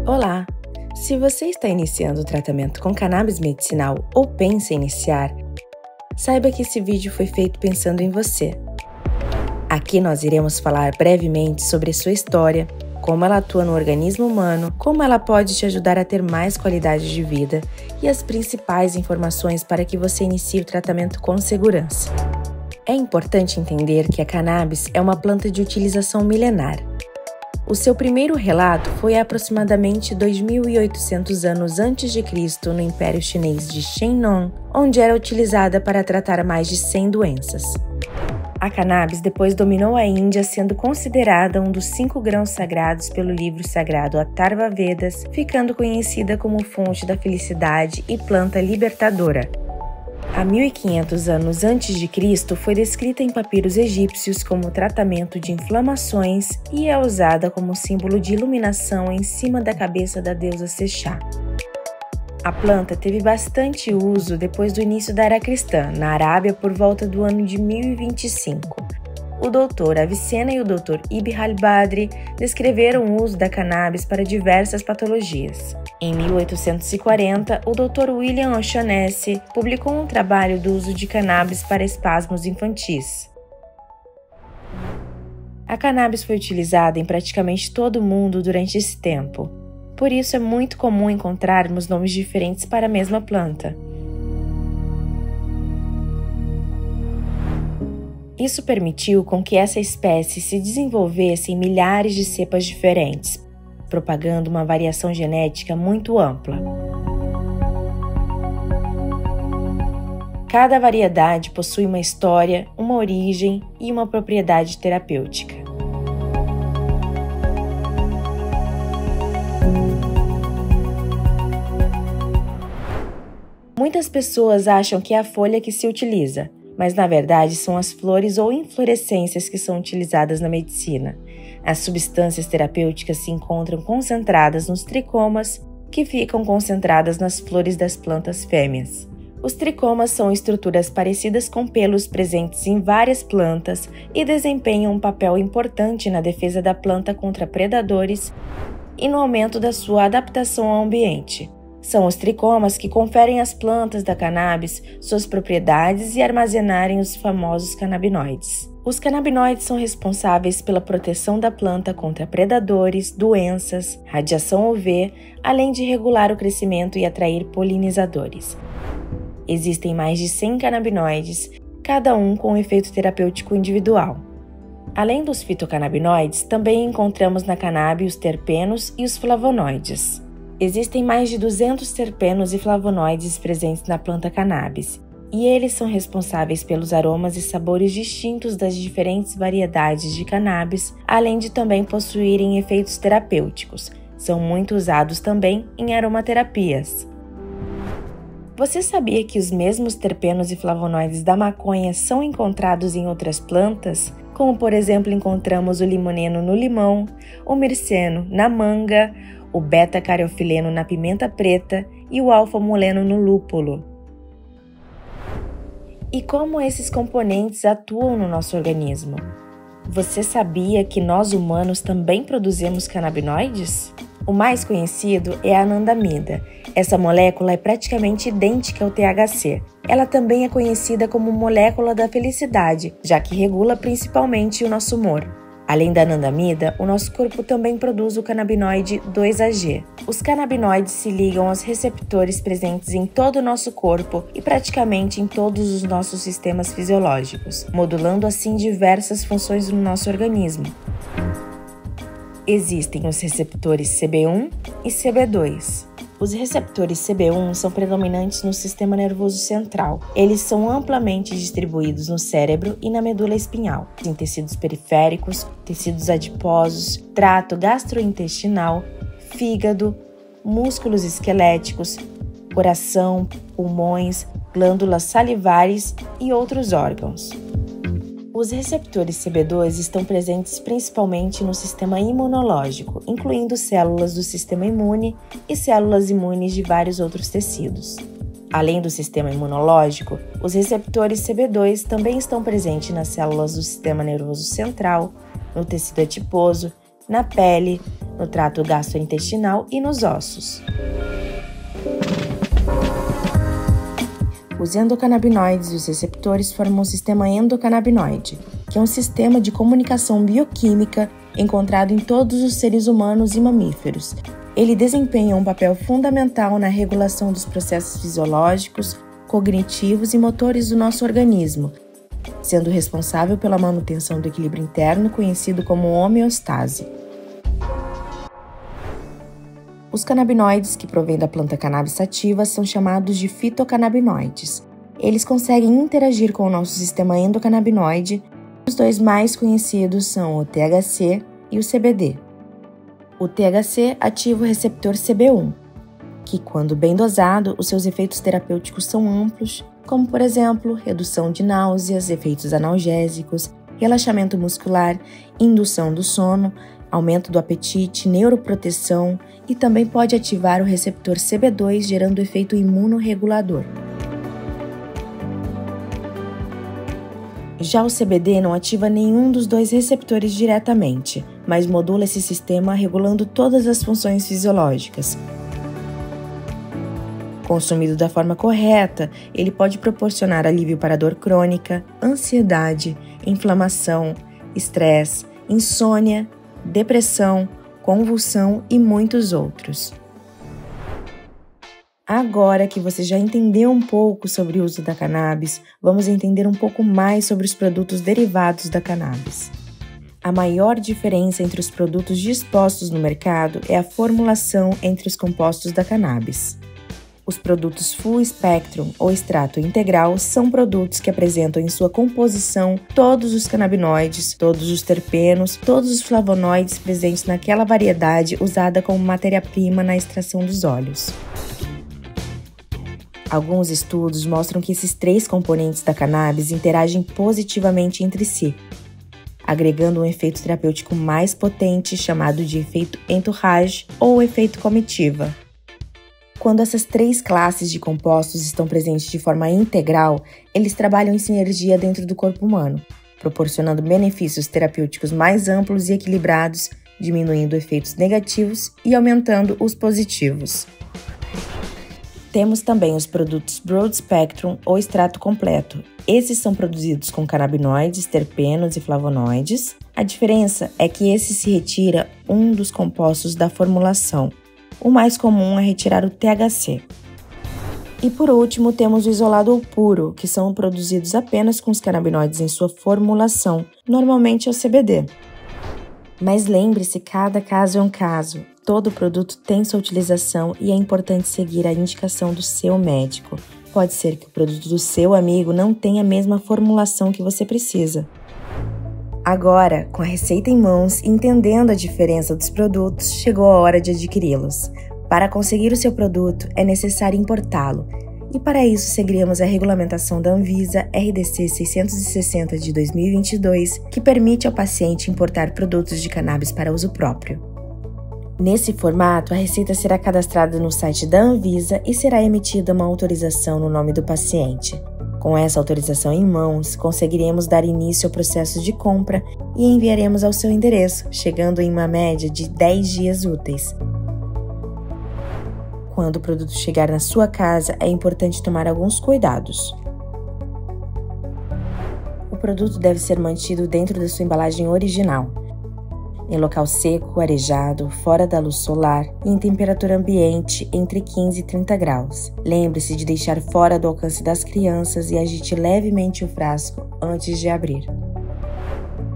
Olá! Se você está iniciando o tratamento com cannabis medicinal ou pensa em iniciar, saiba que esse vídeo foi feito pensando em você. Aqui nós iremos falar brevemente sobre sua história, como ela atua no organismo humano, como ela pode te ajudar a ter mais qualidade de vida e as principais informações para que você inicie o tratamento com segurança. É importante entender que a cannabis é uma planta de utilização milenar. O seu primeiro relato foi há aproximadamente 2.800 anos antes de Cristo no Império Chinês de Shennong, onde era utilizada para tratar mais de 100 doenças. A cannabis depois dominou a Índia, sendo considerada um dos 5 grãos sagrados pelo livro sagrado Atharva Vedas, ficando conhecida como fonte da felicidade e planta libertadora. Há 1.500 anos antes de Cristo, foi descrita em papiros egípcios como tratamento de inflamações e é usada como símbolo de iluminação em cima da cabeça da deusa Sechá. A planta teve bastante uso depois do início da era cristã, na Arábia por volta do ano de 1025. O Dr. Avicenna e o Dr. Ibn al-Badri descreveram o uso da cannabis para diversas patologias. Em 1840, o Dr. William O'Shaughnessy publicou um trabalho do uso de cannabis para espasmos infantis. A cannabis foi utilizada em praticamente todo o mundo durante esse tempo. Por isso é muito comum encontrarmos nomes diferentes para a mesma planta. Isso permitiu com que essa espécie se desenvolvesse em milhares de cepas diferentes, propagando uma variação genética muito ampla. Cada variedade possui uma história, uma origem e uma propriedade terapêutica. Muitas pessoas acham que é a folha que se utiliza, mas na verdade são as flores ou inflorescências que são utilizadas na medicina. As substâncias terapêuticas se encontram concentradas nos tricomas, que ficam concentradas nas flores das plantas fêmeas. Os tricomas são estruturas parecidas com pelos presentes em várias plantas e desempenham um papel importante na defesa da planta contra predadores e no aumento da sua adaptação ao ambiente. São os tricomas que conferem às plantas da cannabis suas propriedades e armazenarem os famosos canabinoides. Os canabinoides são responsáveis pela proteção da planta contra predadores, doenças, radiação UV, além de regular o crescimento e atrair polinizadores. Existem mais de 100 canabinoides, cada um com um efeito terapêutico individual. Além dos fitocannabinoides, também encontramos na cannabis os terpenos e os flavonoides. Existem mais de 200 terpenos e flavonoides presentes na planta cannabis, e eles são responsáveis pelos aromas e sabores distintos das diferentes variedades de cannabis, além de também possuírem efeitos terapêuticos. São muito usados também em aromaterapias. Você sabia que os mesmos terpenos e flavonoides da maconha são encontrados em outras plantas? Como, por exemplo, encontramos o limoneno no limão, o mirceno na manga, o beta-cariofileno na pimenta preta e o alfa-moleno no lúpulo. E como esses componentes atuam no nosso organismo? Você sabia que nós humanos também produzimos canabinoides? O mais conhecido é a anandamida. Essa molécula é praticamente idêntica ao THC. Ela também é conhecida como molécula da felicidade, já que regula principalmente o nosso humor. Além da anandamida, o nosso corpo também produz o canabinoide 2-AG. Os canabinoides se ligam aos receptores presentes em todo o nosso corpo e praticamente em todos os nossos sistemas fisiológicos, modulando assim diversas funções no nosso organismo. Existem os receptores CB1 e CB2. Os receptores CB1 são predominantes no sistema nervoso central. Eles são amplamente distribuídos no cérebro e na medula espinhal, em tecidos periféricos, tecidos adiposos, trato gastrointestinal, fígado, músculos esqueléticos, coração, pulmões, glândulas salivares e outros órgãos. Os receptores CB2 estão presentes principalmente no sistema imunológico, incluindo células do sistema imune e células imunes de vários outros tecidos. Além do sistema imunológico, os receptores CB2 também estão presentes nas células do sistema nervoso central, no tecido adiposo, na pele, no trato gastrointestinal e nos ossos. Os endocannabinoides e os receptores formam o sistema endocannabinoide, que é um sistema de comunicação bioquímica encontrado em todos os seres humanos e mamíferos. Ele desempenha um papel fundamental na regulação dos processos fisiológicos, cognitivos e motores do nosso organismo, sendo responsável pela manutenção do equilíbrio interno, conhecido como homeostase. Os canabinoides que provêm da planta cannabis sativa são chamados de fitocannabinoides. Eles conseguem interagir com o nosso sistema endocannabinoide. Os dois mais conhecidos são o THC e o CBD. O THC ativa o receptor CB1, que, quando bem dosado, os seus efeitos terapêuticos são amplos, como, por exemplo, redução de náuseas, efeitos analgésicos, relaxamento muscular, indução do sono, aumento do apetite, neuroproteção e também pode ativar o receptor CB2, gerando efeito imunorregulador. Já o CBD não ativa nenhum dos dois receptores diretamente, mas modula esse sistema regulando todas as funções fisiológicas. Consumido da forma correta, ele pode proporcionar alívio para dor crônica, ansiedade, inflamação, estresse, insônia, depressão, convulsão e muitos outros. Agora que você já entendeu um pouco sobre o uso da cannabis, vamos entender um pouco mais sobre os produtos derivados da cannabis. A maior diferença entre os produtos dispostos no mercado é a formulação entre os compostos da cannabis. Os produtos Full Spectrum ou extrato integral são produtos que apresentam em sua composição todos os canabinoides, todos os terpenos, todos os flavonoides presentes naquela variedade usada como matéria-prima na extração dos óleos. Alguns estudos mostram que esses três componentes da cannabis interagem positivamente entre si, agregando um efeito terapêutico mais potente chamado de efeito entourage ou efeito comitiva. Quando essas três classes de compostos estão presentes de forma integral, eles trabalham em sinergia dentro do corpo humano, proporcionando benefícios terapêuticos mais amplos e equilibrados, diminuindo efeitos negativos e aumentando os positivos. Temos também os produtos Broad Spectrum ou extrato completo. Esses são produzidos com canabinoides, terpenos e flavonoides. A diferença é que esse se retira um dos compostos da formulação. O mais comum é retirar o THC. E por último, temos o isolado ou puro, que são produzidos apenas com os canabinoides em sua formulação, normalmente é o CBD. Mas lembre-se, cada caso é um caso. Todo produto tem sua utilização e é importante seguir a indicação do seu médico. Pode ser que o produto do seu amigo não tenha a mesma formulação que você precisa. Agora, com a receita em mãos e entendendo a diferença dos produtos, chegou a hora de adquiri-los. Para conseguir o seu produto, é necessário importá-lo. E para isso, seguiremos a regulamentação da Anvisa RDC 660 de 2022, que permite ao paciente importar produtos de cannabis para uso próprio. Nesse formato, a receita será cadastrada no site da Anvisa e será emitida uma autorização no nome do paciente. Com essa autorização em mãos, conseguiremos dar início ao processo de compra e enviaremos ao seu endereço, chegando em uma média de 10 dias úteis. Quando o produto chegar na sua casa, é importante tomar alguns cuidados. O produto deve ser mantido dentro da sua embalagem original, em local seco, arejado, fora da luz solar e em temperatura ambiente entre 15 e 30 graus. Lembre-se de deixar fora do alcance das crianças e agite levemente o frasco antes de abrir.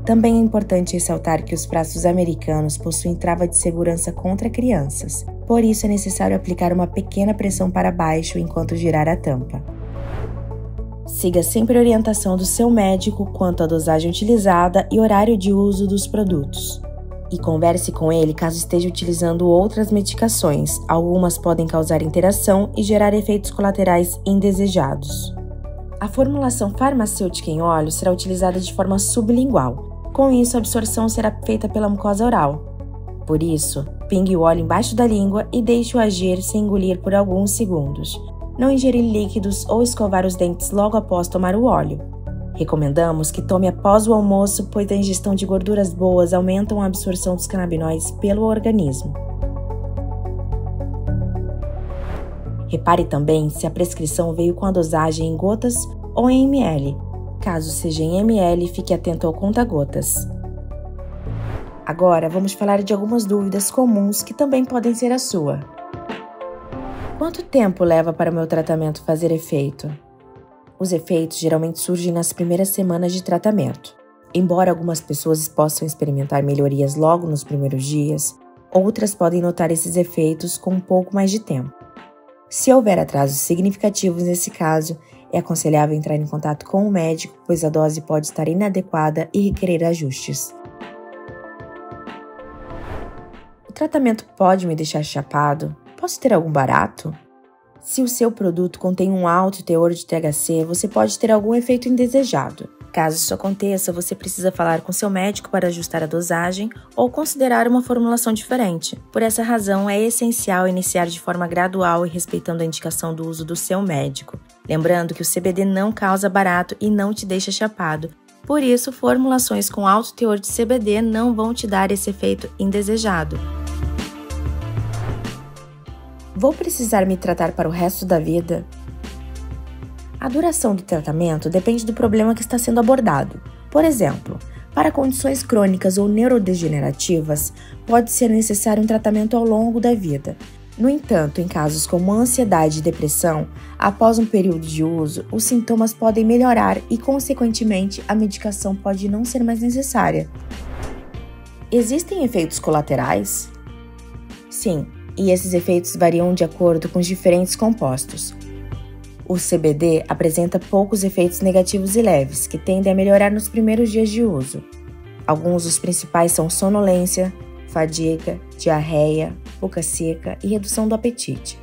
Também é importante ressaltar que os frascos americanos possuem trava de segurança contra crianças, por isso é necessário aplicar uma pequena pressão para baixo enquanto girar a tampa. Siga sempre a orientação do seu médico quanto à dosagem utilizada e horário de uso dos produtos. E converse com ele caso esteja utilizando outras medicações. Algumas podem causar interação e gerar efeitos colaterais indesejados. A formulação farmacêutica em óleo será utilizada de forma sublingual. Com isso, a absorção será feita pela mucosa oral. Por isso, pingue o óleo embaixo da língua e deixe-o agir sem engolir por alguns segundos. Não ingerir líquidos ou escovar os dentes logo após tomar o óleo. Recomendamos que tome após o almoço, pois a ingestão de gorduras boas aumentam a absorção dos canabinoides pelo organismo. Repare também se a prescrição veio com a dosagem em gotas ou em ml. Caso seja em ml, fique atento ao conta-gotas. Agora vamos falar de algumas dúvidas comuns que também podem ser a sua. Quanto tempo leva para o meu tratamento fazer efeito? Os efeitos geralmente surgem nas primeiras semanas de tratamento. Embora algumas pessoas possam experimentar melhorias logo nos primeiros dias, outras podem notar esses efeitos com um pouco mais de tempo. Se houver atrasos significativos nesse caso, é aconselhável entrar em contato com o médico, pois a dose pode estar inadequada e requerer ajustes. O tratamento pode me deixar chapado? Posso ter algum barato? Se o seu produto contém um alto teor de THC, você pode ter algum efeito indesejado. Caso isso aconteça, você precisa falar com seu médico para ajustar a dosagem ou considerar uma formulação diferente. Por essa razão, é essencial iniciar de forma gradual e respeitando a indicação do uso do seu médico. Lembrando que o CBD não causa barato e não te deixa chapado. Por isso, formulações com alto teor de CBD não vão te dar esse efeito indesejado. Vou precisar me tratar para o resto da vida? A duração do tratamento depende do problema que está sendo abordado. Por exemplo, para condições crônicas ou neurodegenerativas, pode ser necessário um tratamento ao longo da vida. No entanto, em casos como ansiedade e depressão, após um período de uso, os sintomas podem melhorar e, consequentemente, a medicação pode não ser mais necessária. Existem efeitos colaterais? Sim. E esses efeitos variam de acordo com os diferentes compostos. O CBD apresenta poucos efeitos negativos e leves, que tendem a melhorar nos primeiros dias de uso. Alguns dos principais são sonolência, fadiga, diarreia, boca seca e redução do apetite.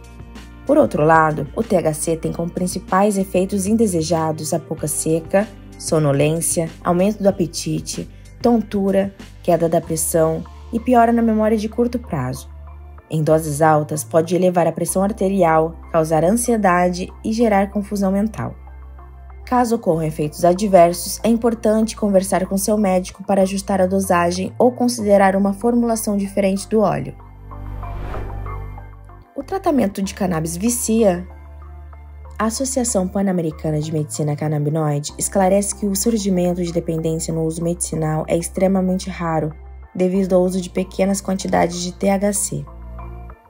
Por outro lado, o THC tem como principais efeitos indesejados a boca seca, sonolência, aumento do apetite, tontura, queda da pressão e piora na memória de curto prazo. Em doses altas, pode elevar a pressão arterial, causar ansiedade e gerar confusão mental. Caso ocorram efeitos adversos, é importante conversar com seu médico para ajustar a dosagem ou considerar uma formulação diferente do óleo. O tratamento de cannabis vicia? A Associação Pan-Americana de Medicina Canabinoide esclarece que o surgimento de dependência no uso medicinal é extremamente raro, devido ao uso de pequenas quantidades de THC.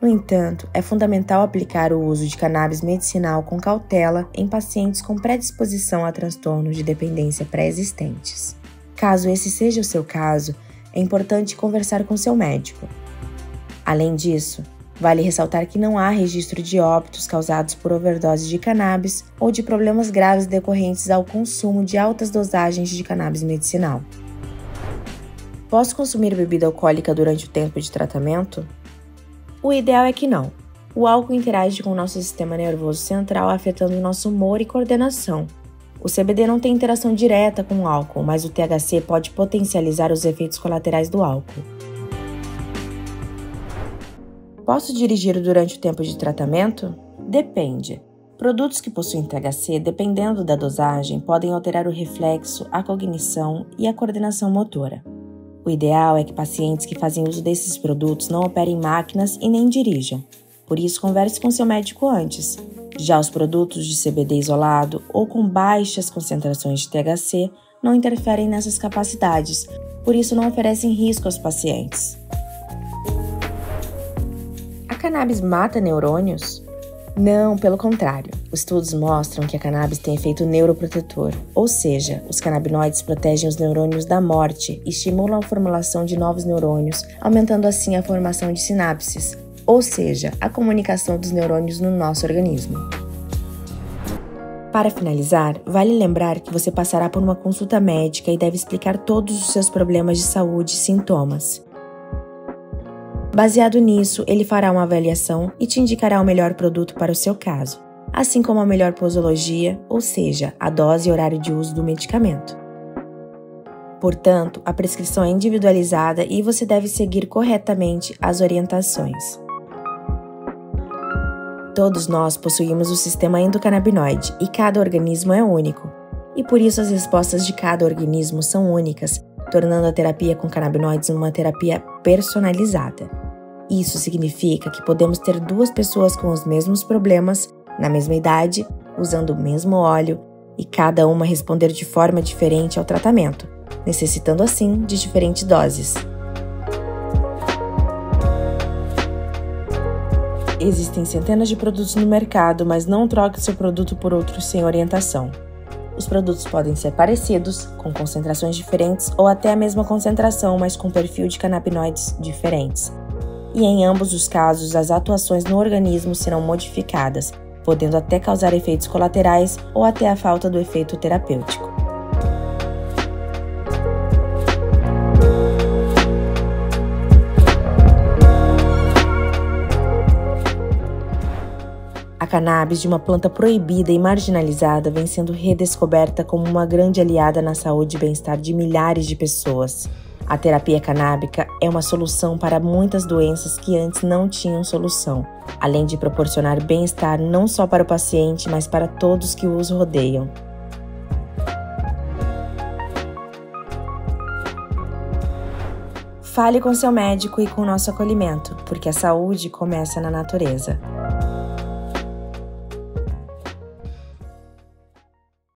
No entanto, é fundamental aplicar o uso de cannabis medicinal com cautela em pacientes com predisposição a transtornos de dependência pré-existentes. Caso esse seja o seu caso, é importante conversar com seu médico. Além disso, vale ressaltar que não há registro de óbitos causados por overdose de cannabis ou de problemas graves decorrentes ao consumo de altas dosagens de cannabis medicinal. Posso consumir bebida alcoólica durante o tempo de tratamento? O ideal é que não. O álcool interage com o nosso sistema nervoso central, afetando nosso humor e coordenação. O CBD não tem interação direta com o álcool, mas o THC pode potencializar os efeitos colaterais do álcool. Posso dirigir durante o tempo de tratamento? Depende. Produtos que possuem THC, dependendo da dosagem, podem alterar o reflexo, a cognição e a coordenação motora. O ideal é que pacientes que fazem uso desses produtos não operem máquinas e nem dirijam. Por isso, converse com seu médico antes. Já os produtos de CBD isolado ou com baixas concentrações de THC não interferem nessas capacidades, por isso não oferecem risco aos pacientes. A cannabis mata neurônios? Não, pelo contrário. Estudos mostram que a cannabis tem efeito neuroprotetor, ou seja, os canabinoides protegem os neurônios da morte e estimulam a formulação de novos neurônios, aumentando assim a formação de sinapses, ou seja, a comunicação dos neurônios no nosso organismo. Para finalizar, vale lembrar que você passará por uma consulta médica e deve explicar todos os seus problemas de saúde e sintomas. Baseado nisso, ele fará uma avaliação e te indicará o melhor produto para o seu caso, assim como a melhor posologia, ou seja, a dose e horário de uso do medicamento. Portanto, a prescrição é individualizada e você deve seguir corretamente as orientações. Todos nós possuímos o sistema endocannabinoide e cada organismo é único. E por isso as respostas de cada organismo são únicas, tornando a terapia com canabinoides uma terapia personalizada. Isso significa que podemos ter 2 pessoas com os mesmos problemas, na mesma idade, usando o mesmo óleo, e cada uma responder de forma diferente ao tratamento, necessitando assim de diferentes doses. Existem centenas de produtos no mercado, mas não troque seu produto por outro sem orientação. Os produtos podem ser parecidos, com concentrações diferentes ou até a mesma concentração, mas com perfil de canabinoides diferentes. E em ambos os casos, as atuações no organismo serão modificadas, podendo até causar efeitos colaterais ou até a falta do efeito terapêutico. A cannabis, de uma planta proibida e marginalizada, vem sendo redescoberta como uma grande aliada na saúde e bem-estar de milhares de pessoas. A terapia canábica é uma solução para muitas doenças que antes não tinham solução, além de proporcionar bem-estar não só para o paciente, mas para todos que os rodeiam. Fale com seu médico e com nosso acolhimento, porque a saúde começa na natureza.